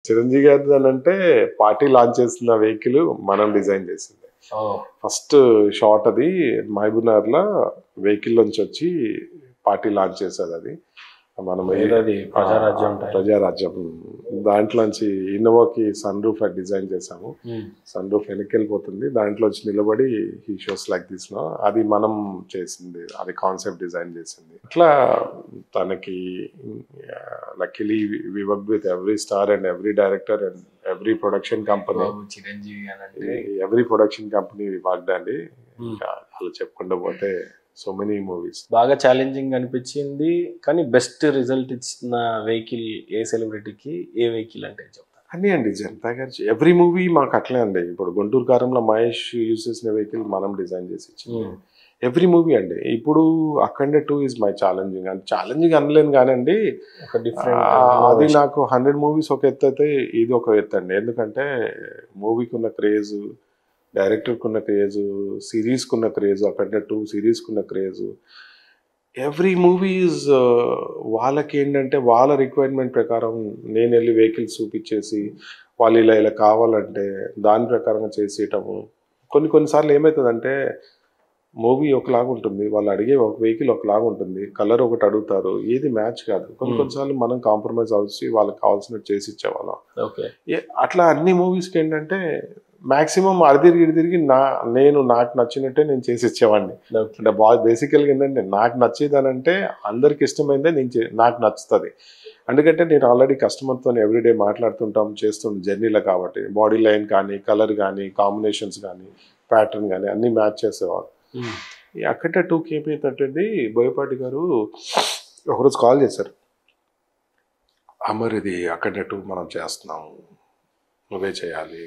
చిరంజీవి గారిది అనంటే party launch చేస్తున్న వెహికల్ మనం డిజైన్ చేసింది. ఫస్ట్ షాట్ అది మహబూబ్‌నగర్‌లో వెహికల్ నుంచి వచ్చి పార్టీ లాంచ్ చేసేది అది. మనం ప్రజారాజ్యం దాంట్లోంచి ఇన్నోవాకి సన్ రూఫ్ డిజైన్ చేసాము. సన్ రూఫ్ వెనక్కి వెళ్ళిపోతుంది, దాంట్లోంచి నిలబడి he shows like this no, అది మనం చేసింది, అది కాన్సెప్ట్ డిజైన్ చేసింది. అట్లా తనకి luckily we work with every star and every director and every production company. Chiranjeevi every production company worked అండి. అలా చెప్పుకుంటూ పోతే సో మెనీ మూవీస్. బాగా ఛాలెంజింగ్ అనిపించింది, కానీ బెస్ట్ రిజల్ట్ ఇచ్చిన వెహికల్ ఏ సెలబ్రిటీకి, ఏ వెహికల్ అంటే చెప్తాను? అన్నీ అండి, జనతా గారు ఎవ్రీ మూవీ మాకు అట్లే అండి. ఇప్పుడు గుంటూరు కారంలో మహేష్ యూజ్ చేసిన వెహికల్ మనం డిజైన్ చేసి ఇచ్చింది. ఎవ్రీ మూవీ అండి. ఇప్పుడు అఖండ 2 ఈజ్ మై ఛాలెంజింగ్. అంటే ఛాలెంజింగ్ అనలేను కానండి, అది నాకు 100 మూవీస్ ఒక ఎత్తు అయితే ఇది ఒక ఎత్తు అండి. ఎందుకంటే మూవీకి ఉన్న క్రేజ్, డైరెక్టర్కి ఉన్న క్రేజు, సిరీస్కి ఉన్న క్రేజు, అఖండ 2 సిరీస్కి ఉన్న క్రేజు, ఎవ్రీ మూవీస్ వాళ్ళకి ఏంటంటే వాళ్ళ రిక్వైర్మెంట్ ప్రకారం నేను వెళ్ళి వెహికల్స్ చూపించేసి వాళ్ళు ఇలా ఇలా కావాలంటే దాని ప్రకారంగా చేసేయటము. కొన్నిసార్లు ఏమవుతుందంటే మూవీ ఒకలాగా ఉంటుంది, వాళ్ళు అడిగే ఒక వెహికల్ ఒకలాగా ఉంటుంది, కలర్ ఒకటి అడుగుతారు, ఏది మ్యాచ్ కాదు. కొన్నిసార్లు మనం కాంప్రమైజ్ అవ్వచ్చు, వాళ్ళకి కావాల్సినట్టు చేసి ఇచ్చేవాళ్ళం. అట్లా అన్ని మూవీస్కి ఏంటంటే మాక్సిమం అడిదిరిగి నాకు నచ్చినట్టే నేను చేసి ఇచ్చేవాడిని. అంటే బేసికల్గా ఏంటంటే నాకు నచ్చేదనంటే అందరికి ఇష్టమైందే నాకు నచ్చుతుంది. ఎందుకంటే నేను ఆల్రెడీ కస్టమర్తో ఎవ్రీడే మాట్లాడుతుంటాం, చేస్తుంటాం జర్నీలో. కాబట్టి బాడీ లైన్ కానీ, కలర్ కానీ, కాంబినేషన్స్ కానీ, ప్యాటర్న్ కానీ అన్నీ మ్యాచ్ చేసేవాళ్ళు. ఈ అఖండ 2కి ఏమైందంటే బోయపాటి గారు ఒకరోజు కాల్ చేశారు, అమర్ ఇది అఖండ 2 మనం చేస్తున్నాము, నువ్వే చేయాలి,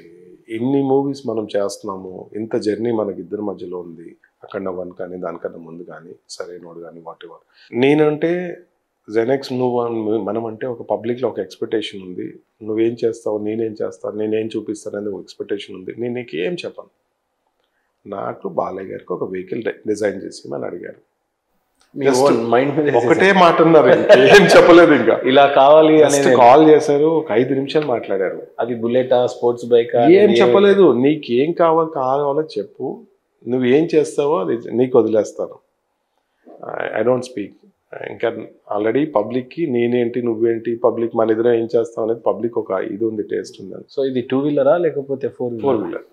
ఇన్ని మూవీస్ మనం చేస్తున్నాము, ఇంత జర్నీ మనకి ఇద్దరి మధ్యలో ఉంది, అఖండ 1 కానీ దానికన్నా ముందు కానీ, సరైనోడు కానీ, వాట్ ఎవర్. నేనంటే జెనెక్స్ మనం అంటే ఒక పబ్లిక్లో ఒక ఎక్స్పెక్టేషన్ ఉంది, నువ్వేం చేస్తావు, నేనేం చేస్తాను, నేనేం చూపిస్తాను అనేది ఒక ఎక్స్పెక్టేషన్ ఉంది. నేను నీకు ఏం చెప్పను, నాకు బాలయ్య గారికి ఒక వెహికల్ డిజైన్ చేసి అని అడిగారు. ఒకటే మాట అన్నారు, ఏం చెప్పలేదు. ఇంకా ఇలా కావాలి అని కాల్ చేశారు, ఒక 5 నిమిషాలు మాట్లాడారు. అది బుల్లెటా, స్పోర్ట్స్ బైక్, ఏం చెప్పలేదు. నీకేం కావాలో చెప్పు, నువ్వు ఏం చేస్తావో అది నీకు వదిలేస్తాను, ఐ డోంట్ స్పీక్. ఇంకా ఆల్రెడీ పబ్లిక్కి నేనేంటి నువ్వేంటి, పబ్లిక్ మన ఇద్దరం ఏం చేస్తాం అనేది పబ్లిక్ ఒక ఇది ఉంది, టేస్ట్ ఉందని. సో ఇది 2 వీలరా లేకపోతే 4 wheeler?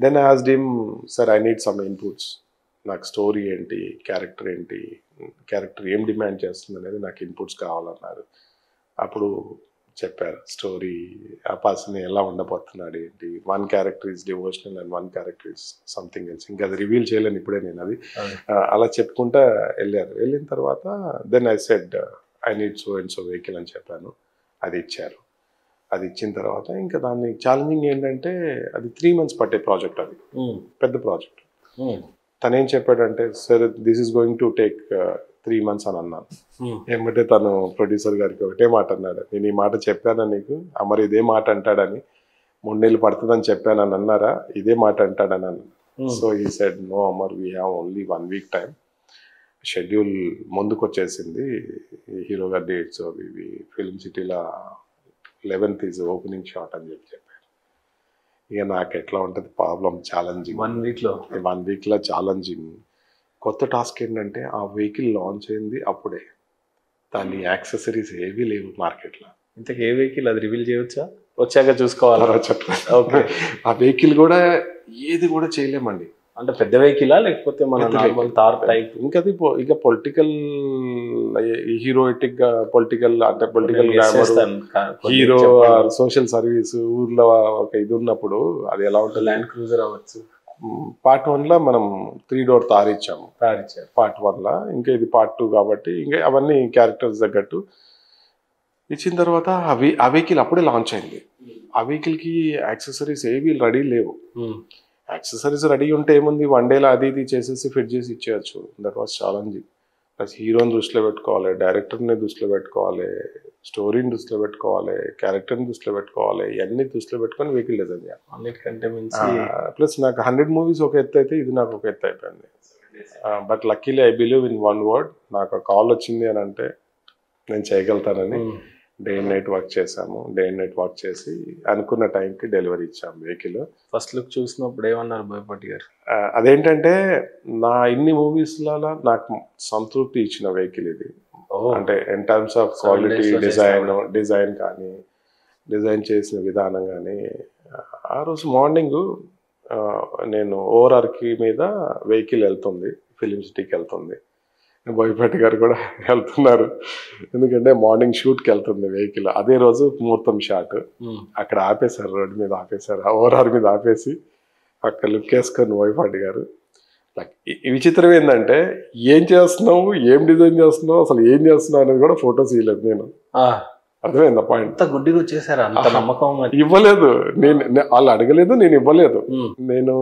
Then I asked him, sir I need some inputs, నాకు స్టోరీ ఏంటి, క్యారెక్టర్ ఏంటి, క్యారెక్టర్ ఏం డిమాండ్ చేస్తుంది అనేది నాకు ఇన్పుట్స్ కావాలన్నారు. అప్పుడు చెప్పారు స్టోరీ, ఆ పర్సన్ ఎలా ఉండబోతున్నాడు ఏంటి, 1 character is devotional and 1 character is something else. ఇంకా అది రివీల్ చేయలేను ఇప్పుడే నేను అది. అలా చెప్పుకుంటా వెళ్ళారు. వెళ్ళిన తర్వాత then I said I need so and so vehicle అని చెప్పాను. అది ఇచ్చారు. అది ఇచ్చిన తర్వాత ఇంకా దాన్ని ఛాలెంజింగ్ ఏంటంటే అది 3 months పట్టే ప్రాజెక్ట్, అది పెద్ద ప్రాజెక్ట్. తనేం చెప్పాడంటే, sir this is going to take 3 months అని అన్నాను. ఏమంటే తను ప్రొడ్యూసర్ గారికి ఒకటే మాట అన్నాడు, నేను ఈ మాట చెప్పానా నీకు, మరి ఇదే మాట అంటాడని, 3 నెలలు పడుతుందని చెప్పానని అన్నారా, ఇదే మాట అంటాడని అన్నాను. So he said, no Amar, we have only 1 week time, schedule ముందుకు వచ్చేసింది, హీరో గారి డేట్స్ అవి ఫిల్మ్ సిటీలో 11th ఈజ్ ఓపెనింగ్ షాట్ అని చెప్పారు. ఇక నాకు ఎట్లా ఉంటుంది ప్రాబ్లం, ఛాలెంజింగ్. 1 weekలో ఛాలెంజింగ్. కొత్త టాస్క్ ఏంటంటే ఆ వెహికల్ లాంచ్ అయింది అప్పుడే, దాని యాక్సెసరీస్ ఏవీ లేవు మార్కెట్లో. ఇంతకు ఏ వెహికల్ అది రివీల్ చేయవచ్చా, వచ్చాక చూసుకోవాలా? ఓకే. ఆ వెహికల్ కూడా ఏది కూడా చేయలేమండి. అంటే పెద్ద వెహికలా లేకపోతే మన నార్మల్ థార్ టైప్? ఇంకా అది ఇక పొలిటికల్ హీరోయిటిక్ గా, పొలిటికల్ అంటే పొలిటికల్ హీరో, సోషల్ సర్వీస్, ఊర్లో ఒక ఇది ఉన్నప్పుడు అది ఎలా ఉంటుంది, ల్యాండ్ క్రూజర్ అవ్వచ్చు. పార్ట్ 1లో మనం 3 door తార్ ఇచ్చాము, పార్ట్ 1లో. ఇంకా ఇది పార్ట్ 2 కాబట్టి ఇంకా అవన్నీ క్యారెక్టర్స్ తగ్గట్టు ఇచ్చిన తర్వాత ఆ వెహికల్ అప్పుడే లాంచ్ అయింది. ఆ వెహికల్కి యాక్సెసరీస్ ఏవి రెడీ లేవు. యాక్సెసరీస్ రెడీ ఉంటే ఏముంది, 1 dayలో అది ఇది చేసేసి ఫిట్ చేసి ఇచ్చేయచ్చు. That was challenging. ప్లస్ హీరోని దృష్టిలో పెట్టుకోవాలి, డైరెక్టర్ని దృష్టిలో పెట్టుకోవాలి, స్టోరీని దృష్టిలో పెట్టుకోవాలి, క్యారెక్టర్ని దృష్టిలో పెట్టుకోవాలి, ఇవన్నీ దృష్టిలో పెట్టుకొని వెహికల్ డిజైన్ చేయాలి. అన్నిటికంటే మించి ప్లస్ నాకు 100 మూవీస్ ఒక ఎత్తు అయితే ఇది నాకు ఒక ఎత్తు అయిపోయింది. But luckily I believe in 1 word, నాకు కాల్ వచ్చింది అని అంటే నేను చేయగలుగుతానని డే అండ్ నైట్ వర్క్ చేసాము. డే అండ్ నైట్ వర్క్ చేసి అనుకున్న టైంకి డెలివరీ ఇచ్చాము వెహికల్. ఫస్ట్ లుక్ చూసినప్పుడు ఏమన్నారు బోయపాటి గారు? అదేంటంటే నా ఇన్ని మూవీస్లలో నాకు సంతృప్తి ఇచ్చిన వెహికల్ ఇది. అంటే in terms of quality, design కానీ, డిజైన్ చేసిన విధానం కానీ. ఆ రోజు మార్నింగ్ నేను ఓఆర్ఆర్కి మీద వెహికల్ వెళ్తుంది, ఫిలిం సిటీకి వెళ్తుంది. బోయపాటి గారు కూడా వెళ్తున్నారు, ఎందుకంటే మార్నింగ్ షూట్కి వెళ్తుంది వెహికల్. అదే రోజు ముహూర్తం షాట్. అక్కడ ఆపేశారు, రోడ్డు మీద ఆపేశారు, ఓఆర్ఆర్ మీద ఆపేసి అక్కడ లుక్ వేసుకొని బోయపాటి గారు. విచిత్రం ఏంటంటే ఏం చేస్తున్నావు, ఏం డిజైన్ చేస్తున్నావు, అసలు ఏం చేస్తున్నావు అనేది కూడా ఫొటోస్ ఇవ్వలేదు నేను. అర్థమైందా పాయింట్? గుడ్డిగా వచ్చేసారు, అంత నమ్మకం ఇవ్వలేదు. వాళ్ళు అడగలేదు, నేను ఇవ్వలేదు. నేను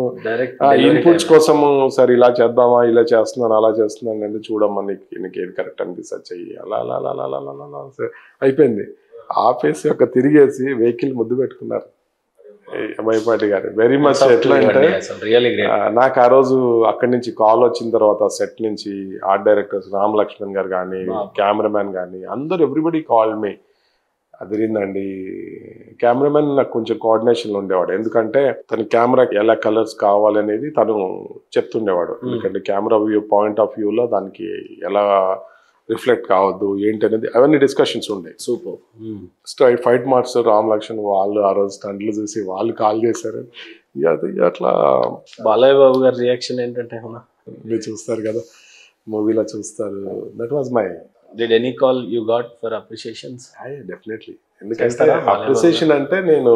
ఇన్పుట్స్ కోసము సరే ఇలా చేద్దామా, ఇలా చేస్తున్నాను, అలా చేస్తున్నాను అంటే చూడమ్మా నీకు ఏది కరెక్ట్ అనిపిస్తుంది చెయ్యి, అలా అలా అలా అలా అలా అలా అయిపోయింది. ఆపేసి ఒక తిరిగేసి వెహికల్ ముద్దు పెట్టుకున్నారు బోయపాటి గారు. Very much. ఎట్లా అంటే నాకు ఆ రోజు అక్కడి నుంచి కాల్ వచ్చిన తర్వాత సెట్ నుంచి ఆర్ట్ డైరెక్టర్స్ రామ్ లక్ష్మణ్ గారు కానీ, కెమెరామ్యాన్ కానీ అందరూ ఎవ్రీబడి కాల్ మీ. అదిరిందండి. కెమెరామెన్ నాకు కొంచెం కోఆర్డినేషన్ ఉండేవాడు, ఎందుకంటే తన కెమెరాకి ఎలా కలర్స్ కావాలనేది తను చెప్తుండేవాడు. ఎందుకంటే కెమెరా వ్యూ పాయింట్ ఆఫ్ వ్యూలో దానికి ఎలా రిఫ్లెక్ట్ కావద్దు ఏంటి అనేది అవన్నీ డిస్కషన్స్ ఉండే. Super. Fight master Ram Lakshman వాళ్ళు ఆ రోజు స్టంట్లు చూసి వాళ్ళు కాల్ చేశారు. అట్లా బాలయ్య బాబు గారి రియాక్షన్ ఏంటంటే మీరు చూస్తారు కదా, మూవీలో చూస్తారు. That was my. Did any call you got for appreciations? Definitely. ఎందుకంటే అప్రిసియేషన్ అంటే నేను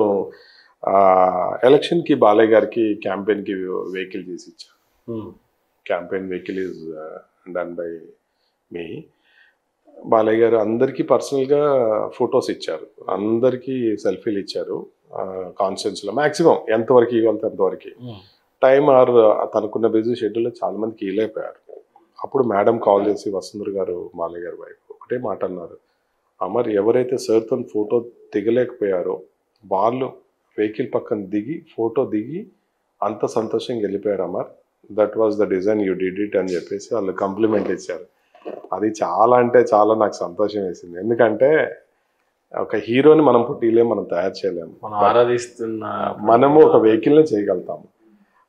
ఎలక్షన్కి బాలయ్య గారికి క్యాంపెయిన్కి వెహికల్ చేసి ఇచ్చాను. Campaign vehicle is done by me. Balayya garu అందరికీ పర్సనల్గా ఫొటోస్ ఇచ్చారు, అందరికీ సెల్ఫీలు ఇచ్చారు. కాన్స్టెన్స్లో మ్యాక్సిమం ఎంతవరకు ఇవ్వాలి అంతవరకు. టైం ఆర్ తనకున్న బిజీ షెడ్యూల్లో చాలా మందికి ఇవ్వలేకపోయారు. అప్పుడు మేడం కాల్ చేసి వసుంధర గారు, బాలయ్య గారు వైఫ్ ఒకటే మాట అన్నారు, అమర్ ఎవరైతే సార్తో ఫోటో దిగలేకపోయారో వాళ్ళు వెహికల్ పక్కన దిగి ఫోటో దిగి అంత సంతోషంగా వెళ్ళిపోయారు Amar. That was the design you did it అని చెప్పేసి వాళ్ళు కాంప్లిమెంట్ ఇచ్చారు. అది చాలా అంటే చాలా నాకు సంతోషం వేసింది. ఎందుకంటే ఒక హీరోని మనం పుట్టిలే మనం తయారు చేయలేము, మనము ఒక వెహికల్ని చేయగలుగుతాము.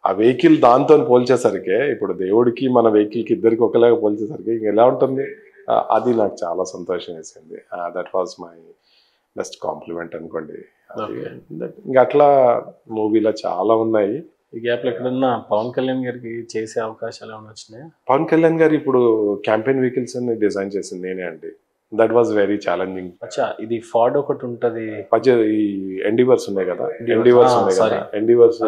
ఆ వెహికల్ దాంతో పోల్చేసరికి ఇప్పుడు దేవుడికి మన వెహికల్కి ఇద్దరికి ఒకలాగా పోల్చేసరికి ఇంక ఎలా ఉంటుంది, అది నాకు చాలా సంతోషం వేసింది. That was my best compliment అనుకోండి. ఇంకా అట్లా మూవీలో చాలా ఉన్నాయి. ఈ గ్యాప్లో ఎక్కడన్నా పవన్ కళ్యాణ్ గారికి చేసే అవకాశాలు ఏమైనా వచ్చినాయి? పవన్ కళ్యాణ్ గారు ఇప్పుడు క్యాంపెయిన్ వెహికల్స్ అన్ని డిజైన్ చేసింది నేనే అండి. That was very challenging. అచ్చా, ఇది ఫార్డ్ ఒకటి ఉంటుంది, ఈ ఎండివర్స్ ఉన్నాయి కదా, ఎండివర్స్ ఉన్నాయి కదా, ఎండివర్స్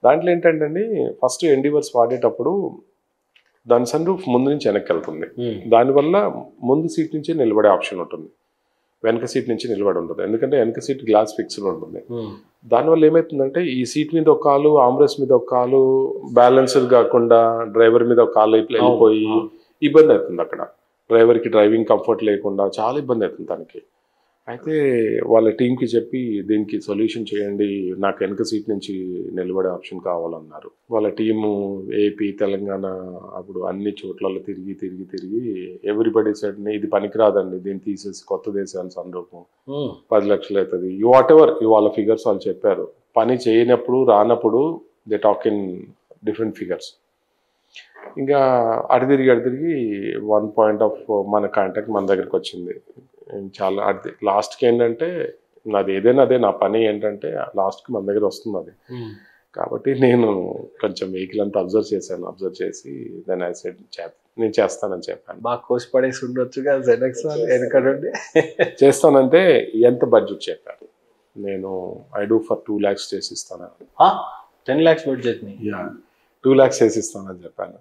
దాంట్లో ఏంటంటే అండి ఫస్ట్ ఎండివర్స్ వాడేటప్పుడు దాని సన్ రూఫ్ ముందు నుంచి వెనక్కి వెళ్తుంది. దానివల్ల ముందు సీట్ నుంచి నిలబడే ఆప్షన్ ఉంటుంది, వెనక సీట్ నుంచి నిలబడి ఉంటుంది. ఎందుకంటే వెనక సీట్ గ్లాస్ ఫిక్స్డ్ ఉంటుంది. దానివల్ల ఏమవుతుందంటే ఈ సీట్ మీద ఒక కాలు, ఆమ్రెస్ మీద ఒక కాలు బ్యాలెన్స్డ్ కాకుండా డ్రైవర్ మీద ఒక కాలు వెళ్ళిపోయి ఇబ్బంది అవుతుంది. అక్కడ డ్రైవర్కి డ్రైవింగ్ కంఫర్ట్ లేకుండా చాలా ఇబ్బంది అవుతుంది తనకి. అయితే వాళ్ళ టీంకి చెప్పి దీనికి సొల్యూషన్ చేయండి, నాకు వెనక సీట్ నుంచి నిలబడే ఆప్షన్ కావాలన్నారు. వాళ్ళ టీము ఏపీ, తెలంగాణ అప్పుడు అన్ని చోట్లలో తిరిగి తిరిగి తిరిగి ఎవ్రీబడి సెడ్ ఇది పనికిరాదండి, దీన్ని తీసేసి కొత్త దేశాలు సంరూపం 10 లక్షలు అవుతుంది, వాట్ ఎవర్ వాళ్ళ ఫిగర్స్ వాళ్ళు చెప్పారు. పని చేయనప్పుడు రానప్పుడు they talk in different figures. ఇంకా అటు తిరిగి 1 పాయింట్ ఆఫ్ మన కాంటాక్ట్ మన దగ్గరికి వచ్చింది. చాలా అది లాస్ట్కి ఏంటంటే నాది ఏదైనా అదే నా పని ఏంటంటే లాస్ట్కి మన దగ్గర వస్తుంది అది. కాబట్టి నేను కొంచెం వెహికల్ అంతా అబ్జర్వ్ చేసి దాన్ని నేను చేస్తానని చెప్పాను. బాగా కోసి పడేసి ఉండొచ్చుగా ZX వెనకడండి. చేస్తానంటే ఎంత బడ్జెట్ చెప్పాను నేను, ఐ డూ ఫర్ 2 lakhs చేసి ఇస్తాను. 10 lakhs బడ్జెట్ 2 lakhs చేసి ఇస్తానని చెప్పాను.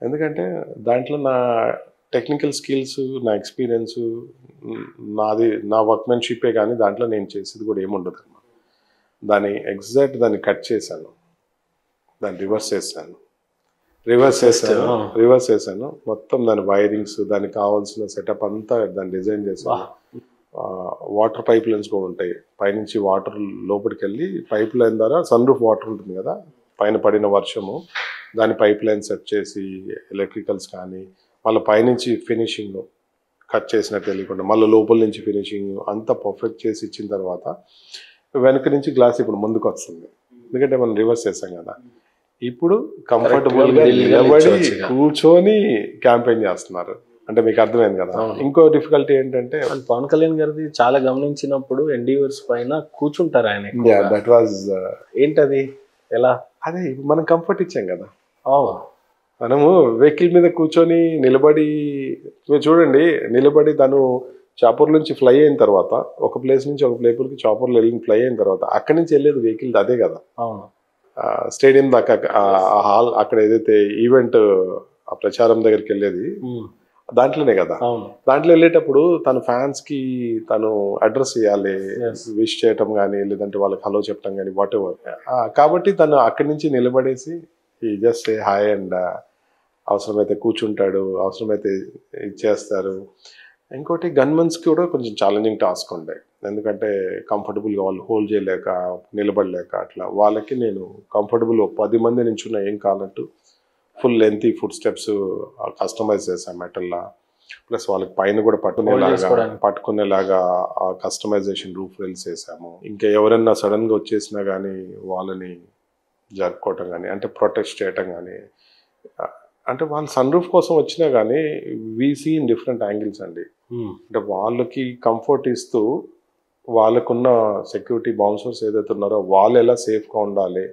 ఎందుకంటే దాంట్లో నా టెక్నికల్ స్కిల్స్, నా ఎక్స్పీరియన్స్, నా వర్క్మెన్షిప్పే కానీ దాంట్లో నేను చేసేది కూడా ఏముండదు అన్నమాట. దాన్ని కట్ చేశాను, దాన్ని రివర్స్ చేశాను మొత్తం దాని వైరింగ్స్, దానికి కావాల్సిన సెటప్ అంతా దాన్ని డిజైన్ చేశాను. వాటర్ పైప్ లైన్స్ కూడా ఉంటాయి, పైనుంచి వాటర్ లోపలికి వెళ్ళి పైప్ లైన్ ద్వారా సన్ రూఫ్ వాటర్ ఉంటుంది కదా, పైన పడిన వర్షము దాని పైప్ లైన్ సెట్ చేసి ఎలక్ట్రికల్స్ కానీ వాళ్ళ పైనుంచి ఫినిషింగ్ కట్ చేసినట్టు తెలియకుండా మళ్ళీ లోపల నుంచి ఫినిషింగ్ అంతా పర్ఫెక్ట్ చేసి ఇచ్చిన తర్వాత వెనక నుంచి గ్లాస్ ఇప్పుడు ముందుకు వస్తుంది, ఎందుకంటే మనం రివర్స్ చేస్తాం కదా. ఇప్పుడు కంఫర్టబుల్గా నిలబడి కూర్చొని క్యాంపెయిన్ చేస్తున్నారు అంటే మీకు అర్థమైంది కదా. ఇంకో డిఫికల్టీ ఏంటంటే పవన్ కళ్యాణ్ గారిది చాలా గమనించినప్పుడు ఎన్డీవర్స్ పైన కూర్చుంటారు ఆయన. దట్ వాజ్ ఏంటది ఎలా? అదే మనం కంఫర్ట్ ఇచ్చాం కదా. మనము వెహికల్ మీద కూర్చొని నిలబడి మీరు చూడండి, నిలబడి తను చాపర్ నుంచి ఫ్లై అయిన తర్వాత ఒక ప్లేస్ నుంచి ఒక ప్లేపుల్కి చాపర్లో వెళ్ళి ఫ్లై అయిన తర్వాత అక్కడి నుంచి వెళ్ళేది వెహికల్ అదే కదా. స్టేడియం దాకా ఆ హాల్ అక్కడ ఏదైతే ఈవెంట్ ఆ ప్రచారం దగ్గరికి వెళ్ళేది దాంట్లోనే కదా. దాంట్లో వెళ్ళేటప్పుడు తన ఫ్యాన్స్ కి తను అడ్రస్ చేయాలి, విష్ చేయటం కానీ లేదంటే వాళ్ళకి హలో చెప్పడం కానీ వాట్ ఎవర్. కాబట్టి తను అక్కడి నుంచి నిలబడేసి ఈ జస్ట్ హాయ్ అండ్ అవసరమైతే కూర్చుంటాడు, అవసరమైతే ఇచ్చేస్తారు. ఇంకోటి గన్మెన్స్కి కూడా కొంచెం ఛాలెంజింగ్ టాస్క్ ఉండే, ఎందుకంటే కంఫర్టబుల్గా వాళ్ళు హోల్డ్ చేయలేక నిలబడలేక అట్లా వాళ్ళకి నేను కంఫర్టబుల్ 10 మంది నించున్నా ఏం కావాలంటూ full lengthy foot steps customize చేసాం మెటల్లా. ప్లస్ వాళ్ళకి పైన కూడా పట్టుకునేలాగా కస్టమైజేషన్ రూఫ్ రైల్స్ వేసాము. ఇంకా ఎవరైనా సడన్గా వచ్చేసినా కానీ వాళ్ళని జరుపుకోవటం కానీ అంటే ప్రొటెక్ట్ చేయటం కానీ, అంటే వాళ్ళు సన్ రూఫ్ కోసం వచ్చినా కానీ we see in different angles అండి. అంటే వాళ్ళకి కంఫర్ట్ ఇస్తూ వాళ్ళకున్న సెక్యూరిటీ బౌన్సర్స్ ఏదైతే ఉన్నారో వాళ్ళు ఎలా సేఫ్గా ఉండాలి,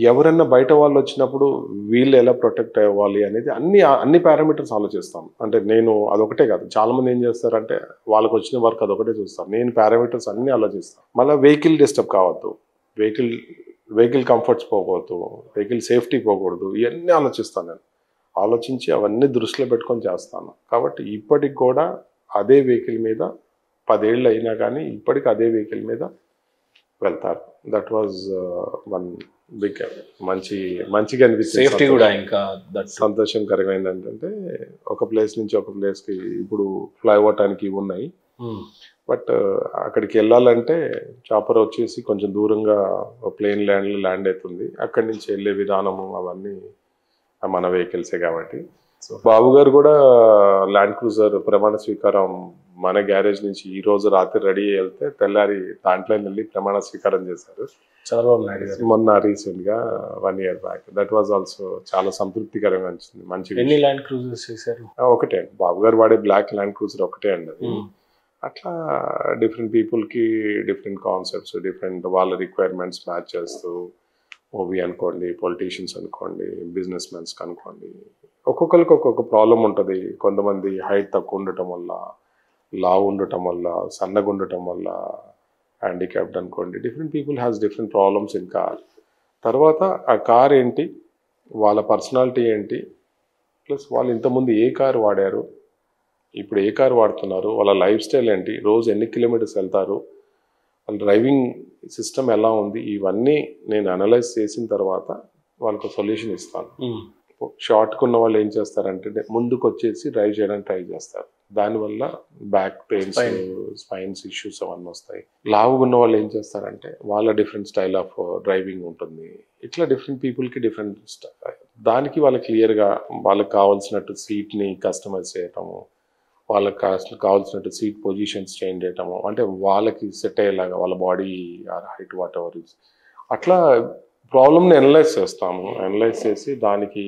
ఎవరైనా బయట వాళ్ళు వచ్చినప్పుడు వీళ్ళు ఎలా ప్రొటెక్ట్ అవ్వాలి అనేది అన్ని పారామీటర్స్ ఆలోచిస్తాం. అంటే నేను అదొకటే కాదు, చాలామంది ఏం చేస్తారంటే వాళ్ళకి వచ్చిన వర్క్ అదొకటే చూస్తాను, నేను పారామీటర్స్ అన్నీ ఆలోచిస్తాను. మళ్ళీ వెహికల్ డిస్టర్బ్ కావద్దు, వెహికల్ కంఫర్ట్స్ పోకూడదు, వెహికల్ సేఫ్టీ పోకూడదు, ఇవన్నీ ఆలోచిస్తాను. నేను ఆలోచించి అవన్నీ దృష్టిలో పెట్టుకొని చేస్తాను. కాబట్టి ఇప్పటికి కూడా అదే వెహికల్ మీద 10 ఏళ్ళు అయినా కానీ ఇప్పటికి అదే వెహికల్ మీద వెళ్తారు. దట్ వాజ్ వన్ బిగ్ మంచిగా అనిపిస్తుంది. సేఫ్టీ కూడా ఇంకా సంతోషకరమైంది ఏంటంటే ఒక ప్లేస్ నుంచి ఒక ప్లేస్కి ఇప్పుడు ఫ్లై అవ్వటానికి ఉన్నాయి. బట్ అక్కడికి వెళ్ళాలంటే చాపర్ వచ్చేసి కొంచెం దూరంగా ప్లేన్ ల్యాండ్ అవుతుంది, అక్కడి నుంచి వెళ్ళే విధానము అవన్నీ మన వెహికల్సే కాబట్టి. సో బాబు గారు కూడా ల్యాండ్ క్రూజర్ ప్రమాణ స్వీకారం మన గ్యారేజ్ నుంచి ఈ రోజు రాత్రి రెడీ వెళ్తే తెల్లారి దాంట్లో వెళ్ళి ప్రమాణ స్వీకారం చేశారు చంద్రబాబు నాయుడు గారు మొన్న రీసెంట్గా 1 year back. That was also చాలా సంతృప్తికరంగా అనిపించింది. మంచిగా ఎన్ని ల్యాండ్ క్రూజర్స్ చేశారు? ఒకటే అండి, బాబు గారు వాడే బ్లాక్ ల్యాండ్ క్రూజర్ ఒకటే అండి అది. అట్లా డిఫరెంట్ పీపుల్కి డిఫరెంట్ కాన్సెప్ట్స్, డిఫరెంట్ వాళ్ళ రిక్వైర్మెంట్స్ మ్యాచ్ చేస్తూ మూవీ అనుకోండి, పొలిటీషియన్స్ అనుకోండి, బిజినెస్ మెన్స్కి అనుకోండి, ఒక్కొక్కరికి ఒక్కొక్క ప్రాబ్లం ఉంటుంది. కొంతమంది హైట్ తక్కువ ఉండటం వల్ల, లావు ఉండటం వల్ల, సన్నగా ఉండటం వల్ల, హ్యాండిక్యాప్డ్ అనుకోండి. Different people has different problems in car. తర్వాత ఆ కార్ ఏంటి, వాళ్ళ పర్సనాలిటీ ఏంటి, ప్లస్ వాళ్ళు ఇంతకుముందు ఏ కార్ వాడారు, ఇప్పుడు ఏ కార్ వాడుతున్నారు, వాళ్ళ లైఫ్ స్టైల్ ఏంటి, రోజు ఎన్ని కిలోమీటర్స్ వెళ్తారు, వాళ్ళ డ్రైవింగ్ సిస్టమ్ ఎలా ఉంది, ఇవన్నీ నేను అనలైజ్ చేసిన తర్వాత వాళ్ళకు సొల్యూషన్ ఇస్తాను. షార్ట్గా ఉన్న వాళ్ళు ఏం చేస్తారంటే ముందుకు వచ్చేసి డ్రైవ్ చేయడానికి ట్రై చేస్తారు, దానివల్ల బ్యాక్ పెయిన్స్, స్పైన్స్ ఇష్యూస్ అవన్నీ వస్తాయి. లావుగా ఉన్న వాళ్ళు ఏం చేస్తారంటే వాళ్ళ డిఫరెంట్ స్టైల్ ఆఫ్ డ్రైవింగ్ ఉంటుంది. ఇట్లా డిఫరెంట్ పీపుల్కి డిఫరెంట్ దానికి వాళ్ళకి క్లియర్గా వాళ్ళకి కావాల్సినట్టు సీట్ని కస్టమైజ్ చేయటము, వాళ్ళకి కావాల్సినట్టు సీట్ పొజిషన్స్ చేంజ్ చేయటము, అంటే వాళ్ళకి సెట్ అయ్యేలాగా వాళ్ళ body or height whatever is అట్లా ప్రాబ్లమ్ని అనలైజ్ చేస్తాము. అనలైజ్ చేసి దానికి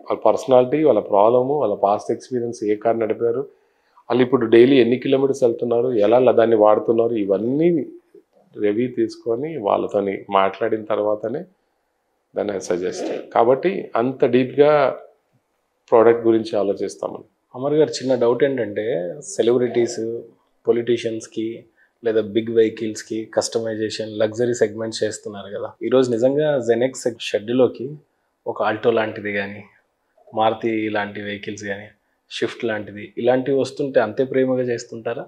వాళ్ళ పర్సనాలిటీ, వాళ్ళ ప్రాబ్లము, వాళ్ళ పాస్ట్ ఎక్స్పీరియన్స్, ఏ కార్ నడిపారు, వాళ్ళు ఇప్పుడు డైలీ ఎన్ని కిలోమీటర్స్ వెళ్తున్నారు, ఎలా దాన్ని వాడుతున్నారు, ఇవన్నీ రివ్యూ తీసుకొని వాళ్ళతో మాట్లాడిన తర్వాతనే దాన్ని సజెస్ట్. కాబట్టి అంత డీప్గా ప్రోడక్ట్ గురించి ఆలోచిస్తామని. అమర్ గారు, చిన్న డౌట్ ఏంటంటే సెలబ్రిటీస్, పొలిటీషియన్స్కి లేదా బిగ్ వెహికల్స్కి కస్టమైజేషన్, లగ్జరీ సెగ్మెంట్స్ చేస్తున్నారు కదా. ఈరోజు నిజంగా జెనెక్స్ షెడ్లోకి ఒక ఆల్టో లాంటిది కానీ, మారుతి లాంటి వెహికల్స్ కానీ, షిఫ్ట్ లాంటిది ఇలాంటివి వస్తుంటే అంతే ప్రేమగా చేస్తుంటారా,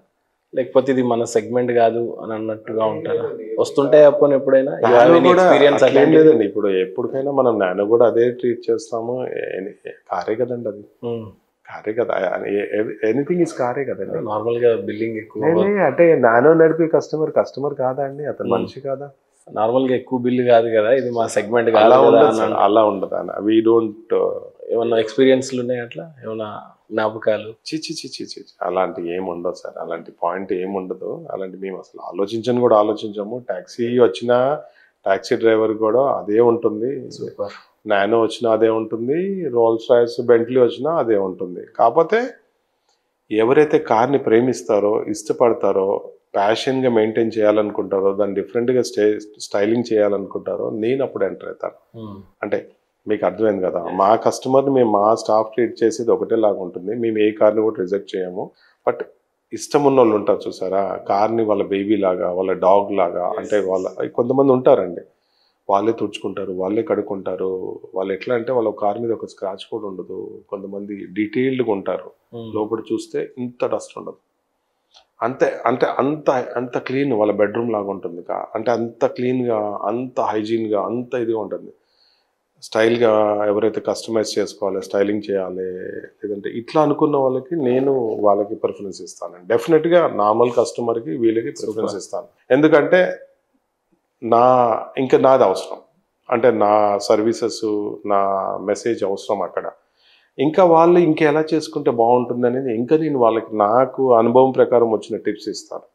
లేకపోతే ఇది మన సెగ్మెంట్ కాదు అని అన్నట్టుగా ఉంటారా? వస్తుంటాయి అప్పుడు ఎప్పుడైనా ఎక్స్పీరియన్స్ లేదండి. ఇప్పుడు ఎప్పటికైనా మనం నానో కూడా అదే ట్రీట్ చేస్తాము. కారే కదండి అది, కారే కదా, ఎనీథింగ్ ఇస్ కారే కదండి. నార్మల్ గా బిల్లింగ్ ఎక్కువ అంటే నానో నడిపే కస్టమర్ కాదా అండి, అతను మనిషి కాదా? నార్మల్ గా ఎక్కువ బిల్లు కాదు కదా, ఇది మా సెగ్మెంట్ అలా ఉండదు అన్న. We don't. ఏమన్నా ఎక్స్పీరియన్స్లు ఉన్నాయి అట్లా ఏమన్నా? జ్ఞాపకాలు. చి అలాంటి ఏమి ఉండదు సార్. అలాంటి పాయింట్ ఏమి ఉండదు. అలాంటి మేము అసలు ఆలోచించము. టాక్సీ వచ్చినా టాక్సీ డ్రైవర్ కూడా అదే ఉంటుంది. సూపర్. నానో వచ్చినా అదే ఉంటుంది. రోల్స్ రాయ్స్, బెంట్లీ వచ్చినా అదే ఉంటుంది. కాకపోతే ఎవరైతే కార్ని ప్రేమిస్తారో, ఇష్టపడతారో, ప్యాషన్గా మెయింటైన్ చేయాలనుకుంటారో, దాన్ని డిఫరెంట్గా స్టైలింగ్ చేయాలనుకుంటారో నేను అప్పుడు ఎంటర్ అవుతాను. అంటే మీకు అర్థమైంది కదా, మా కస్టమర్ని మేము మా స్టాఫ్ ట్రీట్ చేసేది ఒకటేలాగా ఉంటుంది. మేము ఏ కార్ని కూడా రిజెక్ట్ చేయము. బట్ ఇష్టం ఉన్న వాళ్ళు ఉంటారు చూసారా, కార్ని వాళ్ళ బేబీ లాగా, వాళ్ళ డాగ్ లాగా, అంటే వాళ్ళ కొంతమంది ఉంటారండి, వాళ్ళే తుడుచుకుంటారు, వాళ్ళే కడుక్కుంటారు. వాళ్ళు ఎట్లా అంటే వాళ్ళ కార్ మీద ఒక స్క్రాచ్ కూడా ఉండదు. కొంతమంది డీటెయిల్డ్గా ఉంటారు, లోపల చూస్తే ఇంత డస్ట్ ఉండదు. అంతే, అంటే అంత అంత క్లీన్ వాళ్ళ బెడ్రూమ్ లాగా ఉంటుంది. అంటే అంత క్లీన్గా, అంత హైజీన్గా, అంత ఇదిగా ఉంటుంది. స్టైల్గా ఎవరైతే కస్టమైజ్ చేసుకోవాలి, స్టైలింగ్ చేయాలి, లేదంటే ఇట్లా అనుకున్న వాళ్ళకి నేను వాళ్ళకి ప్రిఫరెన్స్ ఇస్తాను. డెఫినెట్గా నార్మల్ కస్టమర్కి వీళ్ళకి ప్రిఫరెన్స్ ఇస్తాను. ఎందుకంటే నాది అవసరం, అంటే నా సర్వీసెస్, నా మెసేజ్ అవసరం అక్కడ. ఇంకా వాళ్ళు ఇంకెలా చేసుకుంటే బాగుంటుంది అనేది ఇంకా నేను వాళ్ళకి నాకు అనుభవం ప్రకారం వచ్చిన టిప్స్ ఇస్తాను.